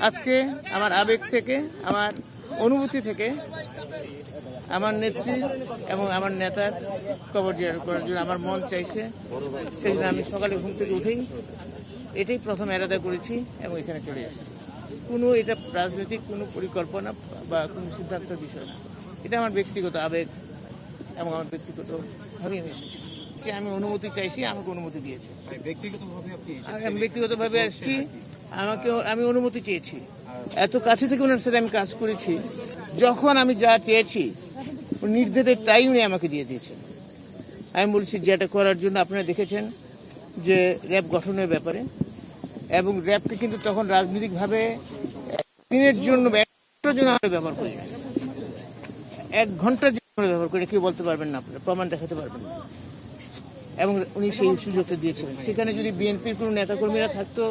আজকে আমার আবেগ থেকে, আমার অনুভূতি থেকে আমার নেত্রী এবং আমার নেতার কবর জিয়ারত করার জন্য আমার মন চাইছে। সেই জন্য আমি সকালে ঘুম থেকে উঠেই এটাই প্রথম এরাদা করেছি এবং এখানে চলে এসেছি। কোনো এটা রাজনৈতিক কোনো পরিকল্পনা বা কোনো সিদ্ধান্তের বিষয় না, এটা আমার ব্যক্তিগত আবেগ এবং আমার ব্যক্তিগতভাবে আমি অনুমতি চাইছি, আমাকে অনুমতি দিয়েছে। আমি ব্যক্তিগতভাবে আসছি, আমি অনুমতি চেয়েছি। এত কাছে থেকে ওনার সাথে আমি কাজ করেছি, যখন আমি যা চেয়েছি নির্দেশে তাই উনি আমাকে দিয়ে দিয়েছেন। আমি বলছি যেটা করার জন্য আপনারা দেখেছেন যে র্যাব গঠনের ব্যাপারে, এবং র্যাবকে কিন্তু তখন রাজনৈতিকভাবে দিনের জন্য আমরা ব্যবহার করি না, 1 ঘন্টার জন্য ব্যবহার করি, কেউ বলতে পারবেন না, আপনারা প্রমাণ দেখাতে পারবেন না। এবং উনি সেই সুযোগটা দিয়েছিলেন। সেখানে যদি বিএনপির কোনো নেতাকর্মীরা থাকতো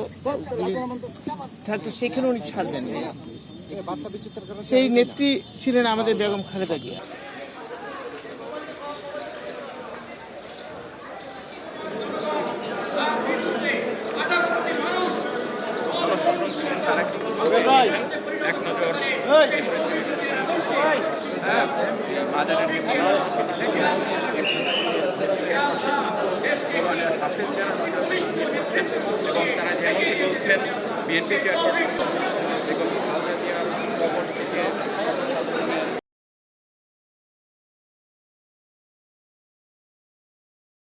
সেখানে উনি ছাড় দেন। সেই নেত্রী ছিলেন আমাদের বেগম খালেদা জিয়া। এবং তারা যেমন বলছেন বিএনপি চেয়ারপারসন